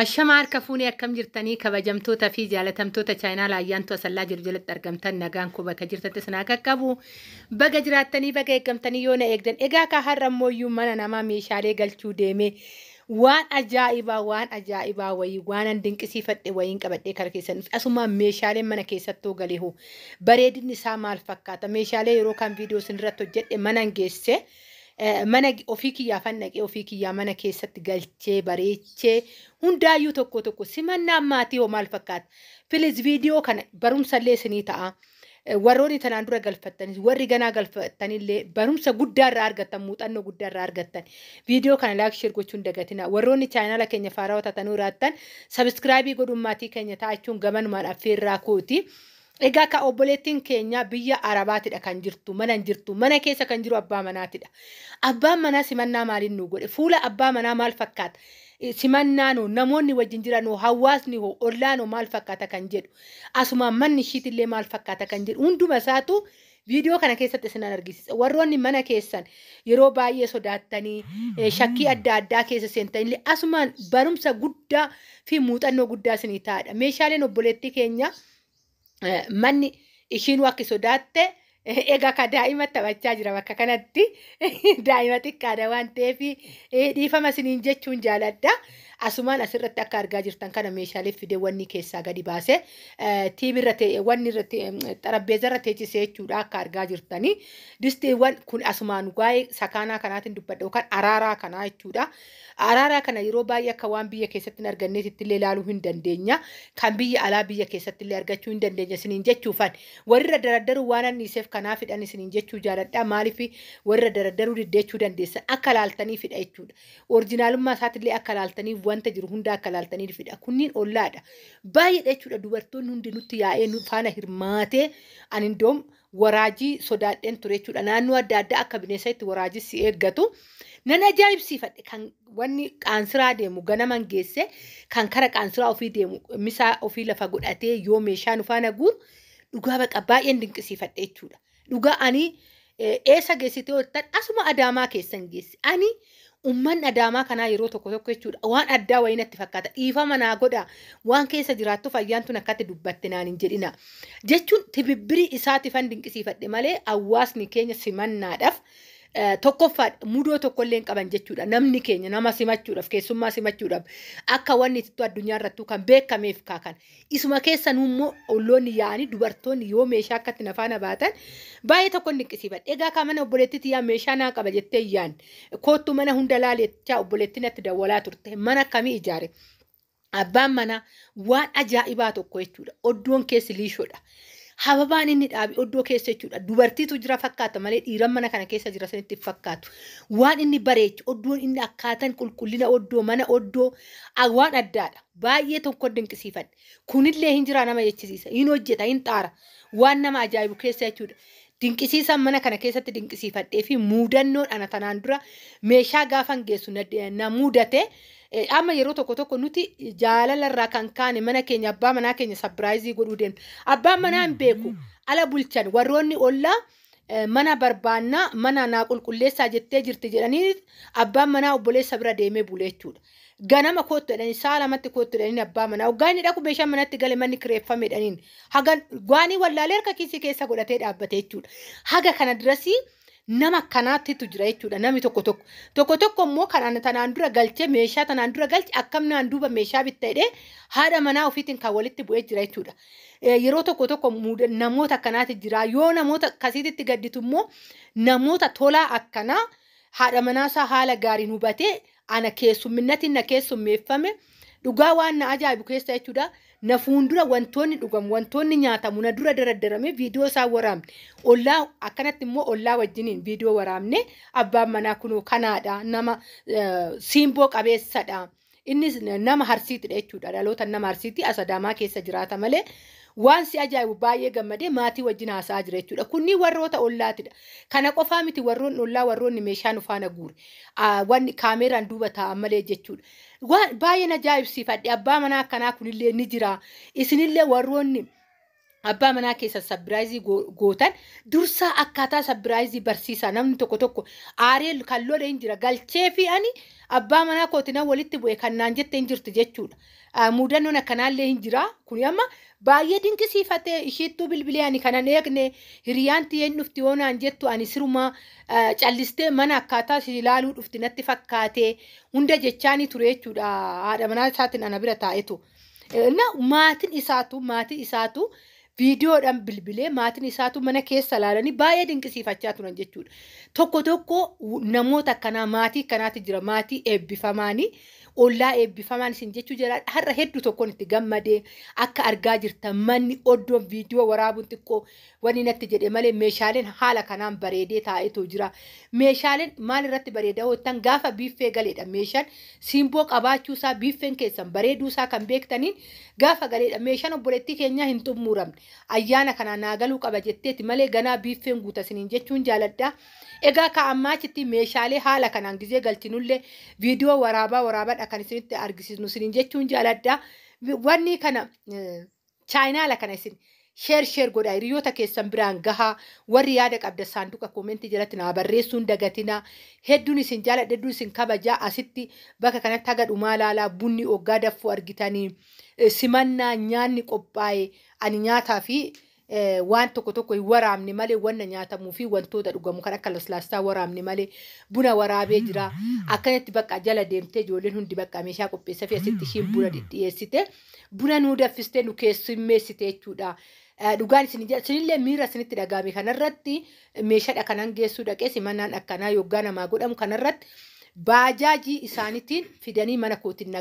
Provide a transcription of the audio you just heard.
Ashamaar kafuunii akkam jirtanii kabajamtoota fi jaalatamtoota chaayinaala ayyaantu asallaa jiru jalatti argamtan nagaan koo bakka jirtatti sinaa qaqqabu baga jiraattanii baga eeggamtanii yoo na eegdan egaa ka har'a mooyyuu mana namaa meeshaalee galchuu deemee waan ajaa'ibaa wayii waan dinqisiifadhe wayiin qabadhee kara keessan asuma meeshaaleen mana keessattoo galee hoo bareedinni isaa maal fakkaata meeshaalee yeroo kan viidiyoo sinirratti hojjedhe mana geesse. Mana ofii kiyyaa fannaqee ofii kiyyaa mana keessatti galchee bareechee hundaayyuu tokko simannaan maatii hoo maal fakkaata. Please viidiyoo kana barumsallee isinii ta'a. Warroonni tanaan dura galfattanis warri ganaa galfattanillee barumsa guddaarraa argattan muuxannoo guddaarraa argattan. Viidiyoo kana laayik sheer gochuun dagatina. Warroonni chaayinaala keenya faaraa tatanuu raattan sabiskiraayibii godhuun maatii keenya ta'achuun gamanumaan affeerraa kooti. Egaa ka obboleettiin keenya biyya Arabaatidha kan jirtu mana keessa kan jiru abbaa manaatidha. Abbaan manaa simannaa maaliin nu godhe fuula abbaa manaa maal fakkaata simannaan namoonni wajjin jiran hawaasni ollaan maal fakkaata kan jedhu asuma manni ishiitillee maal fakkaata kan jedhu hunduma isaatu viidiyoo kana keessatti isin argisiisa. Warroonni mana keessan yeroo baay'ee sodaattanii shakkii adda addaa keessa seentanii asumaan barumsa guddaa fi muuxannoo guddaa isinii ta'adha. Meeshaaleen obboleettii keenya manni ishiin wakki sodaatte egaa ka daa'ima taphachaa jira bakka kanatti daa'ima xiqqaadha waan ta'eef dhiifama isiniin jechuun jaaladha. Asumaan asirratti akka argaa jirtan kana meeshaalee fide wanni keessaa gadi baase tiibirra ta'e wanni irratti xarabbeezarra teechisee jechuudha akka argaa jirtanii. Distiiwwan kun asumaan waa'ee sakaanaa kanaatiin dubbadha yookaan araaraa kanaa jechuudha. Araaraa kana yeroo baay'ee akka waan biyya keessatti hin arganneetti illee ilaaluu hin dandeenya. Kan biyya alaa biyya keessatti illee argachuu hin dandeenya isiniin jechuufan. Warra daraddaruu waan anniiseef kanaaf fidhan isiniin jechuu jaaladha. Maaliif warra daraddaruu diddeechuu dandeessan akka laaltanii fidha jechuudha. Orijinaalummaa isaatiillee akka laaltanii wanta jiru hunda akka laaltanii fidha. Kunniin ollaadha. Baay'eedha jechuudha dubartoonni hundi nutti yaa'ee faana hirmaatee ani indoom waraajii sodaadheen ture jechuudha. Naannoo adda addaa akka bineensatti waraajii si eeggatu. Nan ajaa'ibsiifadhe kan wanni qaansiraa deemu ganaman geesse kan kara qaansiraa ofii deemu misaa ofii lafa godhatee yoo meeshaan faana guuru dhugaa baqa baay'een dinqisiifadhe jechuudha. Dhugaa ani eessa geessitee hojjetan asuma Adaamaa keessan geesse. Ani umman Adaamaa kanaa yeroo tokko jechuudha waan addaa wayii natti fakkaata dhiifama naa godha waan keessa jiraattuuf ayyaantuun akkatti dubbatte naan hin jedhina jechuun tibibbirii isaatiifan dinqisiifadhe malee hawaasni keenya simannaadhaaf tokkoffaa mudoo tokkollee hin qaban jechuudha. Namni keenya nama simachuudhaaf keessummaa simachuudhaaf akka wanni itti addunyaa irrattuu kan beekameef kaakan isuma keessan immoo olloonni yaa'anii dubartoonni yoo meeshaa akkatti nafaana baatan baay'ee tokko dinqisiifadhe. Egaa ka mana obboleettiitti yaa meeshaa naa qaba jettee yaan koottu mana hunda laalechaa obboleettiin natti dawwalaa turte mana akkamii ijaare abbaan mana waan ajaa'ibaa tokko jechuudha. Oddoon keessi liishoodha. Hababaan inni dhaabi oddoo keessa jechuudha. Dubartiitu jira fakkaata malee dhiiran mana kana keessa jira sanitti fakkaatu. Waan inni bareechu oddoon inni akkaataan qulqullina oddoo mana oddoo waan addaadha. Baay'ee tokko dinqisiifadhe. Kunillee hin jira nama jechisiisa. Hin hojjeta hin xaara. Waan nama ajaa'ibu keessa jechuudha. Dinqisiisan mana kana keessatti dinqisiifadhee fi muudannoon ana tanaan dura meeshaa gaafan geessu na mudate. Amma yeroo tokko nuti jaalala irraa kan kaane mana keenya abbaa manaa keenya sabiraayizii godhuu deemna. Abbaan manaa hin beeku ala bulchan warroonni ollaa mana barbaannaa mana naa qulqulleessaa jettee jirti jedhanii abbaan manaa obboleessa bira deemee bulee jechuudha. Ganama koottu jedhanii sa'a lamatti koottu jedhanii abbaa manaa hoggaan inni dhaqu meeshaan manatti gale manni kireeffame jedhaniin haga waanii wallaalee harka kiisii keessa godhatee dhaabbate jechuudha. Haga kana dirasii nama akkanaattitu jira jechuudha. Namni tokko immoo kan tanaan dura galchee meeshaa tanaan dura galche akkam naan duuba meeshaa bitta'ee haadha manaa ofiitiin kan walitti bu'ee jira jechuudha. Yeroo tokko namoota akkanaatti jira. Yoo namoota akkasiitti gadditu immoo namoota tolaa akkanaa haadha manaasaa haala gaariin hubatee ana keessumminnatiin na keessummeeffame dhugaa waan na ajaa'ibu keessa jechuudha. Na fuundura wantoonni dhugamu wantoonni nyaatamu na dura daraddarame viidiyoo isaa waraabne ollaa akkanatti immoo ollaa wajjiniin viidiyoo waraabne abbaan manaa kunuu kanaadha nama siimboo qabeessadha. Innis nama harsiitidha jechuudha. Dhaloota nama harsiitii Adaamaa keessa jiraata malee waan si ajaa'ibu baay'ee gammadee maatii wajjin haasa'aa jira jechuudha. Kunni warroota ollaatidha. Kana qofaa miti warroonni ollaa warroonni meeshaan ufaana guure. Wanni kaameraan duuba taa'an malee jechuudha. Baay'ee na ajaa'ibsiifadhe abbaa manaa akkanaa kunillee ni jira. Isinillee warroonni abbaa manaa keessa sabiraayizii gootan dursaa akkaataa sabiraayizii barsiisaa namni tokko aaree kan lolee hin jira galchee fi ani abbaa manaa kootina walitti bu'e kan naan jette hin jirtu jechuudha. Muudannoon akkanaallee hin jira kun amma baay'ee dinqisiifatee ishiittuu bilbilee ani kanan eegne hiriyaan tiyyeen dhufti yoonaan jettu ani siruma callistee mana akkaataa ilaaluu dhufti natti fakkaatee hunda jechaanii ture jechuudha. Haadha manaa isaatiin ana bira taa'etu. Maatiin isaatu viidiyoodhaan bilbilee maatiin isaatu mana keessa ilaalanii baay'ee dinqisiifachaa turan jechuudha. Tokko namoota akkanaa maatii akkanaati jira maatii eebbifamaanii ollaa eebbifamaan isin jechuu jira har'a hedduu tokkoon itti gammadee akka argaa jirtan manni oddoon viidiyoo waraabuun xiqqoo wani natti jedhe malee meeshaaleen haala kanaan bareedee taa'etu jira. Meeshaaleen maal irratti bareedaa hojjetan gaafa biiffee galeedha meeshaan siimboo qabaachuusaa biiffeen keessan bareeduusaa kan beektaniin gaafa galeedha meeshaan obboleettii keenyaa hin xumuramne ayyaana kanaan naagaluu qaba jetteeti malee ganaa biiffeen guutasiniin jechuun jaaladdaa. Egaa ka'ammachitti meeshaalee haala kanaan gizee galchinullee viidiyoo waraabaa kan isinitti argisiisnu isiniin jechuun jaaladdaa. Wanni kana chaayinaala kana isin sheer godhaa hiriyoota keessan biraan gahaa warri yaada qabda saanduqa koomentii jalatti naa barreessuun dagatina hedduun isin jaaladha hedduun isin kabajaa asitti bakka kanatti haga dhumaa laalaa bunni oggaa daffuu argitanii simannaa nyaanni qophaa'e ani nyaataa fi waan tokko hin waraabne malee wanna nyaatamuu fi wantoota dhugamu kan akka laslaastaa waraabne malee buna waraabee jira akkanatti bakka jala deemtee ijoolleen hundi bakka meeshaa qopheessa fi asitti ishiin buna dhiyeessite buna nuu daffistee nu keessummeessite jechuudha. Dhugaan isinillee miira isinitti dhagaame kanarratti meeshaadha kanan geessuu dhaqee simannaan akkanaa yoggaa namaa godhamu kanarratti baajaajii isaaniitiin fidanii mana kootiin